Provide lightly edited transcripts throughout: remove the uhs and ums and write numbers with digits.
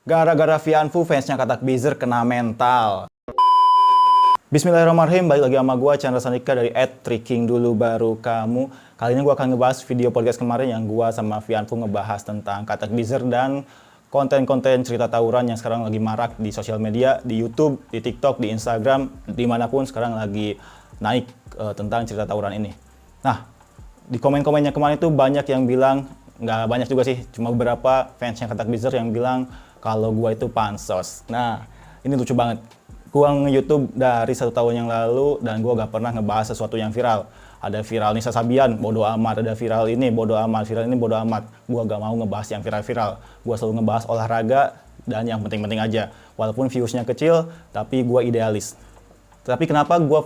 Gara-gara Vianfu, fansnya Katak Bizer kena mental. Bismillahirrahmanirrahim, balik lagi sama gue, Chandra Sandika dari @trickingdulubarukamu. Kali ini gue akan ngebahas video podcast kemarin yang gue sama Vianfu ngebahas tentang Katak Bizer dan konten-konten cerita tawuran yang sekarang lagi marak di sosial media, di YouTube, di TikTok, di Instagram, dimanapun sekarang lagi naik tentang cerita tawuran ini. Nah, di komen-komennya kemarin itu banyak yang bilang, nggak banyak juga sih, cuma beberapa fansnya Katak Bizer yang bilang kalau gue itu pansos. Nah, ini lucu banget. Gue nge-YouTube dari 1 tahun yang lalu dan gue gak pernah ngebahas sesuatu yang viral. Ada viral Nisa Sabian, bodo amat. Ada viral ini, bodo amat. Viral ini, bodo amat. Gue gak mau ngebahas yang viral-viral. Gue selalu ngebahas olahraga dan yang penting-penting aja. Walaupun views-nya kecil, tapi gue idealis. Tapi kenapa gue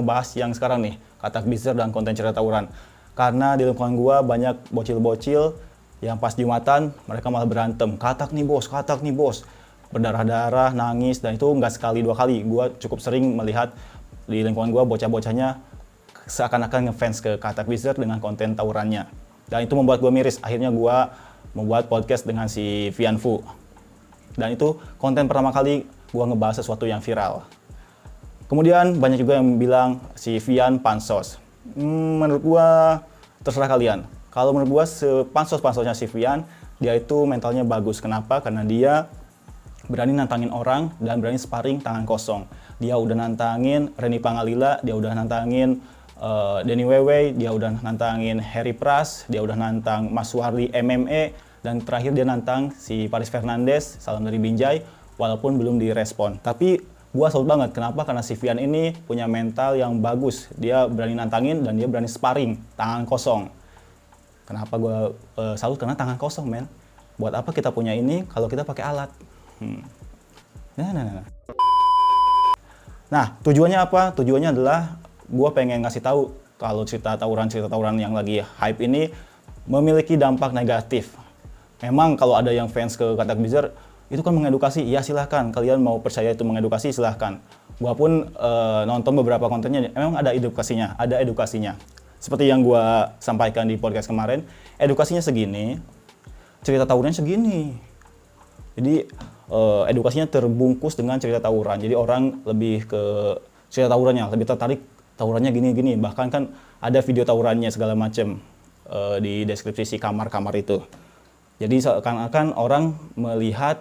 ngebahas yang sekarang nih, Katak Bizer dan konten cerita tawuran? Karena di lingkungan gue banyak bocil-bocil yang pas Jumatan mereka malah berantem. Katak nih bos. Berdarah-darah, nangis, dan itu nggak sekali 2 kali. Gue cukup sering melihat di lingkungan gue bocah-bocahnya seakan-akan ngefans ke Katak Bizer dengan konten tawurannya. Dan itu membuat gue miris. Akhirnya gue membuat podcast dengan si Vianfu. Dan itu konten pertama kali gue ngebahas sesuatu yang viral. Kemudian banyak juga yang bilang si Vian pansos. Menurut gue terserah kalian. Kalau menurut gue sepansos-pansosnya si Vian, dia itu mentalnya bagus. Kenapa? Karena dia berani nantangin orang dan berani sparring tangan kosong. Dia udah nantangin Reni Pangalila, dia udah nantangin Denny Wewe, dia udah nantangin Harry Pras, dia udah nantang Mas Suharli MMA, dan terakhir dia nantang si Paris Fernandes, salam dari Binjai, walaupun belum direspon. Tapi gua salut banget, kenapa? Karena si Vian ini punya mental yang bagus. Dia berani nantangin dan dia berani sparring tangan kosong. Kenapa gue salut? Karena tangan kosong, men. Buat apa kita punya ini kalau kita pakai alat? Nah, tujuannya apa? Tujuannya adalah gue pengen ngasih tahu kalau cerita tawuran yang lagi hype ini memiliki dampak negatif. Memang kalau ada yang fans ke Katak Bizer, itu kan mengedukasi. Ya silahkan, kalian mau percaya itu mengedukasi, silahkan. Gue pun nonton beberapa kontennya, memang ada edukasinya. Seperti yang gue sampaikan di podcast kemarin, edukasinya segini, cerita tawurannya segini. Jadi edukasinya terbungkus dengan cerita tawuran. Jadi orang lebih ke cerita tawurannya, lebih tertarik tawurannya gini-gini. Bahkan kan ada video tawurannya segala macam di deskripsi si kamar-kamar itu. Jadi seakan-akan orang melihat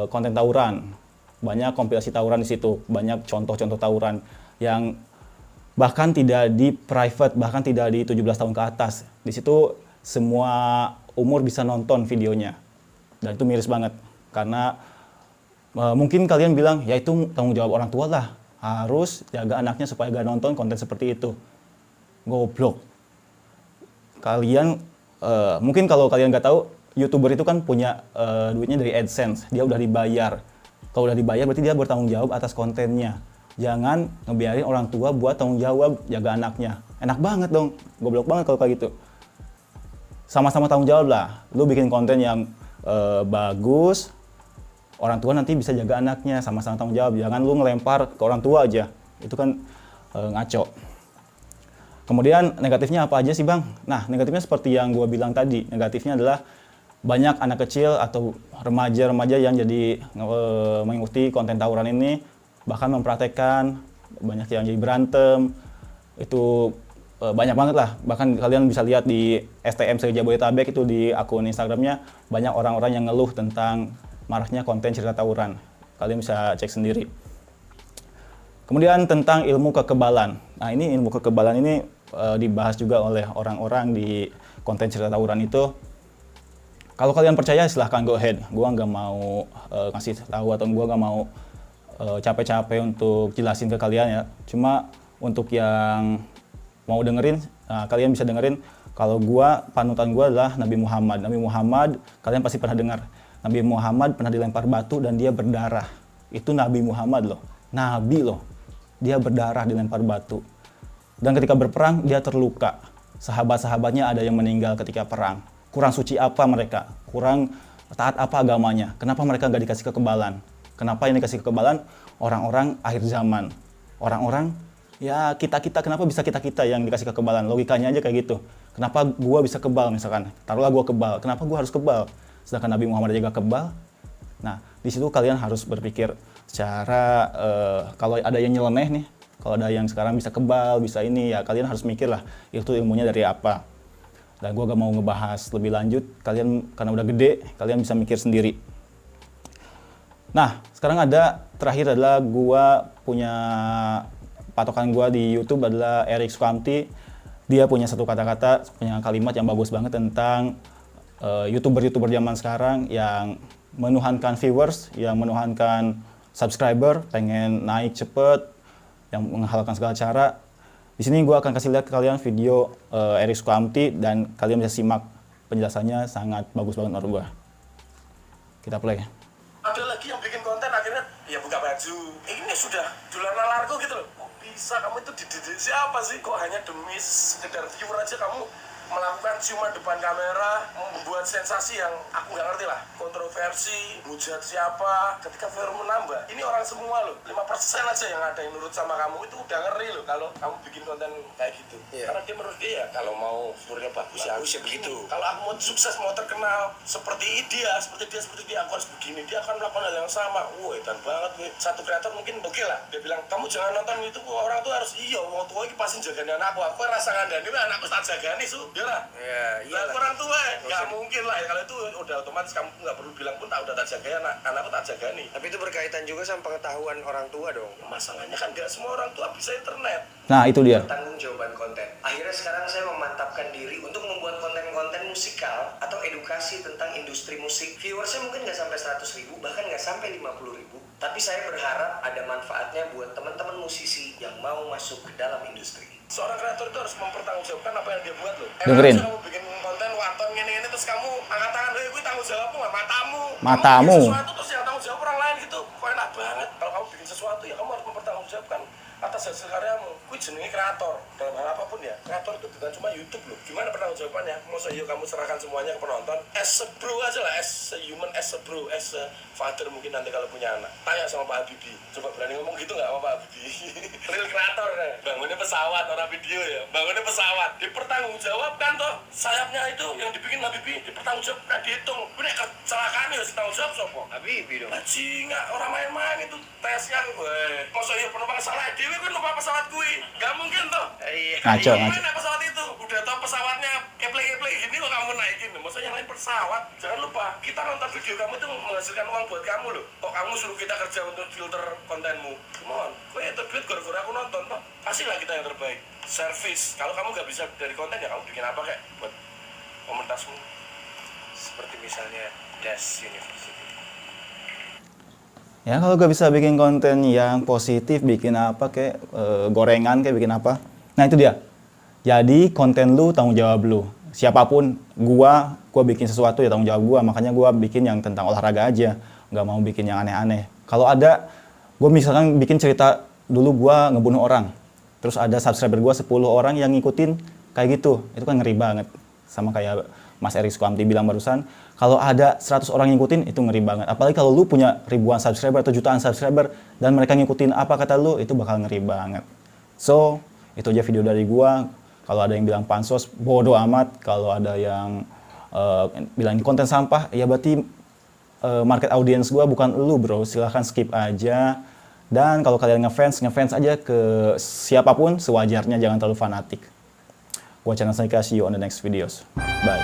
konten tawuran. Banyak kompilasi tawuran di situ, banyak contoh-contoh tawuran yang bahkan tidak di private, bahkan tidak di 17 tahun ke atas. Di situ semua umur bisa nonton videonya. Dan itu miris banget. Karena mungkin kalian bilang, ya itu tanggung jawab orang tua lah. Harus jaga anaknya supaya gak nonton konten seperti itu. Goblok. Kalian, mungkin kalau kalian gak tahu, YouTuber itu kan punya duitnya dari AdSense. Dia udah dibayar. Kalau udah dibayar berarti dia bertanggung jawab atas kontennya. Jangan ngebiarin orang tua buat tanggung jawab jaga anaknya. Enak banget dong, goblok banget kalau kayak gitu. Sama-sama tanggung jawab lah. Lu bikin konten yang bagus, orang tua nanti bisa jaga anaknya, sama-sama tanggung jawab. Jangan lu ngelempar ke orang tua aja. Itu kan ngaco. Kemudian negatifnya apa aja sih bang? Nah, negatifnya seperti yang gue bilang tadi. Negatifnya adalah banyak anak kecil atau remaja-remaja yang jadi mengikuti konten tawuran ini, bahkan mempraktekkan, banyak yang jadi berantem, itu banyak banget lah. Bahkan kalian bisa lihat di STM Jabodetabek itu di akun Instagramnya, banyak orang-orang yang ngeluh tentang maraknya konten cerita tawuran. Kalian bisa cek sendiri. Kemudian tentang ilmu kekebalan. Nah ini ilmu kekebalan ini dibahas juga oleh orang-orang di konten cerita tawuran itu. Kalau kalian percaya silahkan go ahead. Gua nggak mau ngasih tahu atau gua nggak mau capek-capek untuk jelasin ke kalian ya. Cuma untuk yang mau dengerin, kalian bisa dengerin kalau panutan gua adalah Nabi Muhammad. Nabi Muhammad, kalian pasti pernah dengar. Nabi Muhammad pernah dilempar batu dan dia berdarah. Itu Nabi Muhammad loh. Nabi loh. Dia berdarah dilempar batu. Dan ketika berperang, dia terluka. Sahabat-sahabatnya ada yang meninggal ketika perang. Kurang suci apa mereka? Kurang taat apa agamanya? Kenapa mereka nggak dikasih kekebalan? Kenapa yang dikasih kekebalan? Orang-orang akhir zaman. Orang-orang, ya kita-kita, kenapa bisa kita-kita yang dikasih kekebalan? Logikanya aja kayak gitu. Kenapa gua bisa kebal misalkan? Taruhlah gua kebal. Kenapa gua harus kebal? Sedangkan Nabi Muhammad aja gak kebal. Nah, Di situ kalian harus berpikir secara kalau ada yang nyeleneh nih, kalau ada yang sekarang bisa kebal, bisa ini, ya kalian harus mikir lah itu ilmunya dari apa. Dan gue gak mau ngebahas lebih lanjut, kalian karena udah gede, kalian bisa mikir sendiri. Nah, sekarang terakhir adalah gue punya patokan gue di YouTube adalah Erik Sukamti. Dia punya satu kata-kata, punya kalimat yang bagus banget tentang YouTuber-YouTuber zaman sekarang yang menuhankan viewers, yang menuhankan subscriber, pengen naik cepet, yang menghalalkan segala cara. Di sini gue akan kasih lihat ke kalian video Erik Sukamti dan kalian bisa simak penjelasannya, sangat bagus banget menurut gue. Kita play. Ada lagi yang bikin konten akhirnya ya buka baju. Ini sudah dolar nalarku gitu loh. Kok bisa kamu itu dididik siapa sih? Kok hanya demi sekedar viewer aja kamu melakukan ciuman depan kamera, membuat sensasi yang aku nggak ngerti lah, kontroversi, hujat siapa, ketika viewer menambah, ini orang semua loh, 5% aja yang ada yang nurut sama kamu, itu udah ngeri loh kalau kamu bikin konten kayak gitu. Karena dia menurut dia, kalau mau viewernya bagus ya begitu. Kalau aku mau sukses, mau terkenal seperti dia, aku harus begini, dia akan melakukan hal yang sama. Wah, edan banget gue. Satu kreator mungkin oke lah, dia bilang, kamu jangan nonton itu, orang tuh harus iya, orang tua ini pasti jagani anakku, aku rasa ngandani, anakku tak jagani, iya lah. Orang tua nggak mungkin lah ya, kalau itu udah otomatis kamu nggak perlu bilang pun tak udah tak jaga anakku tak jaga nih. Tapi itu berkaitan juga sama pengetahuan orang tua dong. Masalahnya kan nggak semua orang tua bisa internet. Nah itu dia. Tanggung jawaban konten. Akhirnya sekarang saya memantapkan diri untuk membuat konten-konten musikal atau edukasi tentang industri musik. Viewersnya mungkin nggak sampai 100.000, bahkan nggak sampai 50.000. Tapi saya berharap ada manfaatnya buat teman-teman musisi yang mau masuk ke dalam industri. Seorang kreator itu harus mempertanggungjawabkan apa yang dia buat loh. Dengerin. Kamu bikin konten waton ini terus kamu angkat tangan, gue tanggung jawabmu nggak matamu. Matamu. Kamu bikin sesuatu terus yang tanggung jawab orang lain gitu, kok enak banget. Kalau kamu bikin sesuatu ya kamu harus mempertanggungjawabkan atas hasil karyamu. Gue jenenge kreator dalam hal apapun ya. Kreator itu bukan cuma YouTube loh. Gimana pertanggungjawabannya? Masa yuk kamu serahkan semuanya ke penonton? As a bro aja lah, as a human, as a bro, as a father mungkin nanti kalau punya anak. Tanya sama Pak Habibie. Coba berani ngomong gitu nggak sama Pak Habibie? Real kreator deh. Bangunnya pesawat, orang video ya. Bangunnya pesawat. Dipertanggungjawabkan toh. Sayapnya itu yang dibikin Habibie dipertanggungjawabkan, dihitung. Ini kecelakaan ya, tanggung jawab sopo. Habibie dong. Nggak orang main-main itu tesnya. Masa ya penumpang salah dewi kan lupa pesawat gue. Gak mungkin toh. Ngaco. Naik pesawat itu. Udah tau pesawatnya keplek-keplek gini kok kamu naikin. Maksudnya yang lain pesawat. Jangan lupa kita nonton video kamu itu menghasilkan uang buat kamu loh. Kok kamu suruh kita kerja untuk filter kontenmu? Come on. Gue itu duit gara-gara aku nonton toh. Pastilah kita yang terbaik. Service. Kalau kamu gak bisa dari konten ya kamu bikin apa kayak buat komunitasmu. Seperti misalnya Das University. Ya kalau gak bisa bikin konten yang positif, bikin apa kayak gorengan kayak bikin apa. Nah itu dia. Jadi konten lu tanggung jawab lu. Siapapun gua bikin sesuatu ya tanggung jawab gua. Makanya gua bikin yang tentang olahraga aja. Gak mau bikin yang aneh-aneh. Kalau ada, gua misalkan bikin cerita dulu gua ngebunuh orang. Terus ada subscriber gua 10 orang yang ngikutin kayak gitu. Itu kan ngeri banget. Sama kayak Mas Erik Sukamti bilang barusan, kalau ada 100 orang ngikutin, itu ngeri banget. Apalagi kalau lu punya ribuan subscriber atau jutaan subscriber, dan mereka ngikutin apa kata lu, itu bakal ngeri banget. So, itu aja video dari gua. Kalau ada yang bilang pansos, bodoh amat. Kalau ada yang bilang ini konten sampah, ya berarti market audience gua bukan lu bro. Silahkan skip aja. Dan kalau kalian ngefans aja ke siapapun, sewajarnya, jangan terlalu fanatik. Gua Channel Senika, see you on the next videos. Bye.